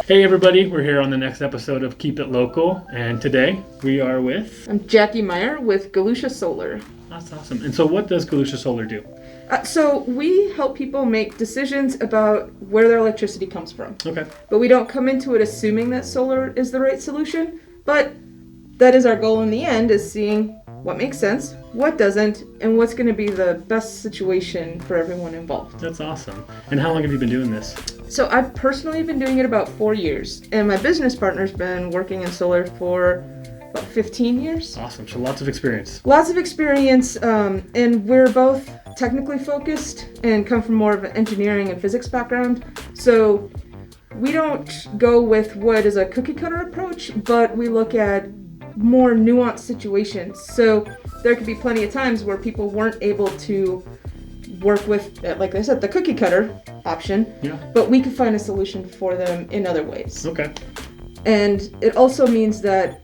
Hey everybody, we're here on the next episode of Keep It Local, and today we are with... I'm Jackie Meyer with Galusha Solar. That's awesome. And so what does Galusha Solar do? So we help people make decisions about where their electricity comes from. Okay. But we don't come into it assuming that solar is the right solution, but that is our goal in the end, is seeing what makes sense, what doesn't, and what's going to be the best situation for everyone involved. That's awesome. And how long have you been doing this? So I've personally been doing it about 4 years, and my business partner's been working in solar for about 15 years. Awesome. So lots of experience. Lots of experience, and we're both technically focused and come from more of an engineering and physics background. So we don't go with what is a cookie cutter approach, but we look at more nuanced situations. So there could be plenty of times where people weren't able to work with, like I said, the cookie cutter option, but we could find a solution for them in other ways. Okay. And it also means that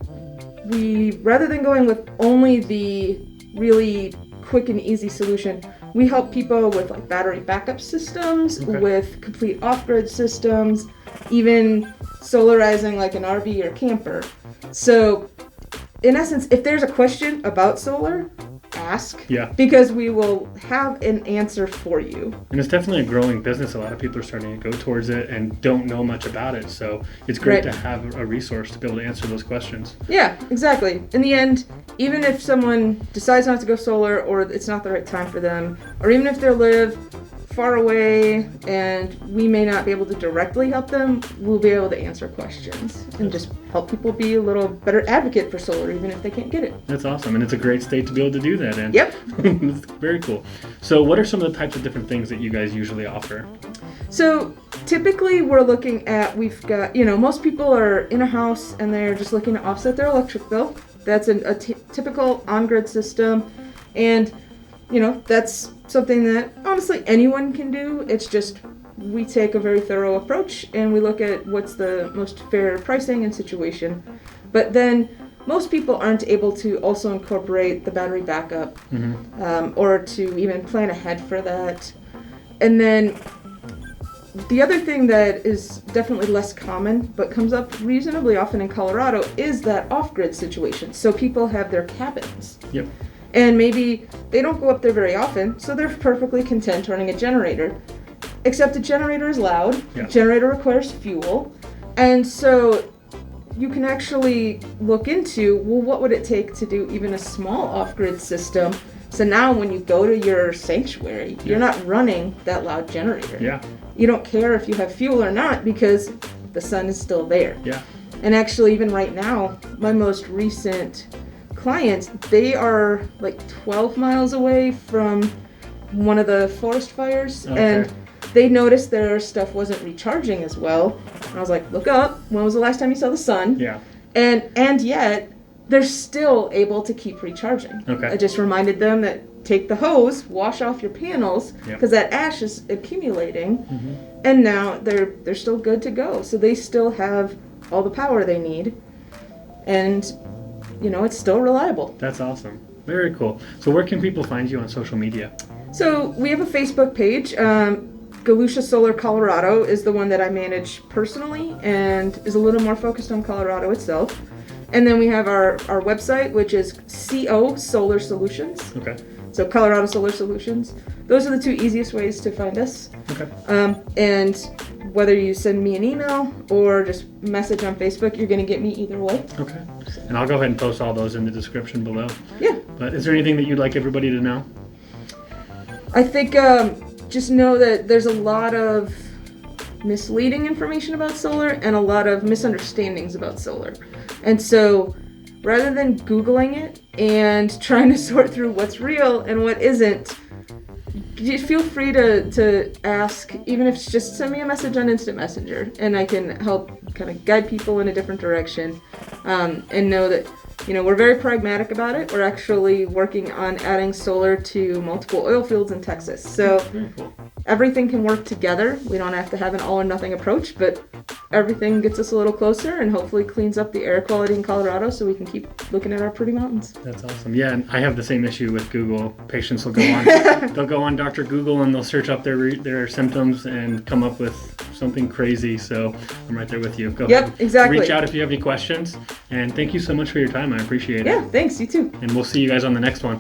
we, rather than going with only the really quick and easy solution, we help people with like battery backup systems, with complete off-grid systems, even solarizing like an RV or camper. So in essence, if there's a question about solar, ask, because we will have an answer for you. And it's definitely a growing business. A lot of people are starting to go towards it and don't know much about it. So it's great to have a resource to be able to answer those questions. Yeah, exactly. In the end, even if someone decides not to go solar, or it's not the right time for them, or even if they live far away and we may not be able to directly help them, we'll be able to answer questions and just help people be a little better advocate for solar, even if they can't get it. That's awesome, and it's a great state to be able to do that in. Yep. It's very cool. So what are some of the types of different things that you guys usually offer? So typically we're looking at, we've got, most people are in a house and they're just looking to offset their electric bill. That's a typical on-grid system, and that's something that honestly anyone can do. It's just we take a very thorough approach and we look at what's the most fair pricing and situation. But then most people aren't able to also incorporate the battery backup, or to even plan ahead for that. And then the other thing that is definitely less common but comes up reasonably often in Colorado is that off-grid situation. So people have their cabins. Yep. And maybe they don't go up there very often, so they're perfectly content running a generator. Except a generator is loud, generator requires fuel, and so you can actually look into, well, what would it take to do even a small off-grid system? So now when you go to your sanctuary, you're not running that loud generator. Yeah. You don't care if you have fuel or not because the sun is still there. Yeah. And actually, even right now, my most recent clients, they are like 12 miles away from one of the forest fires, and they noticed their stuff wasn't recharging as well. And I was like, look up, when was the last time you saw the sun? Yeah. And yet they're still able to keep recharging. I just reminded them that take the hose, wash off your panels, because that ash is accumulating, and now they're still good to go. So they still have all the power they need, and it's still reliable. That's awesome. Very cool. So where can people find you on social media? So we have a Facebook page. Galusha Solar Colorado is the one that I manage personally and is a little more focused on Colorado itself. And then we have our website, which is CO Solar Solutions. So Colorado Solar Solutions. Those are the two easiest ways to find us. And whether you send me an email or just message on Facebook, you're going to get me either way. And I'll go ahead and post all those in the description below. Yeah. But is there anything that you'd like everybody to know? I think just know that there's a lot of misleading information about solar and a lot of misunderstandings about solar. And so rather than Googling it and trying to sort through what's real and what isn't, feel free to ask, even if it's just send me a message on Instant Messenger, and I can help kind of guide people in a different direction, and know that we're very pragmatic about it. We're actually working on adding solar to multiple oil fields in Texas. So everything can work together. We don't have to have an all or nothing approach, but everything gets us a little closer and hopefully cleans up the air quality in Colorado so we can keep looking at our pretty mountains. That's awesome. Yeah, and I have the same issue with Google. Patients will go on they'll go on Dr. Google and they'll search up their symptoms and come up with something crazy. So I'm right there with you. Go Yep, ahead. exactly. Reach out if you have any questions. And thank you so much for your time. I appreciate it. Yeah, thanks. You too. And we'll see you guys on the next one.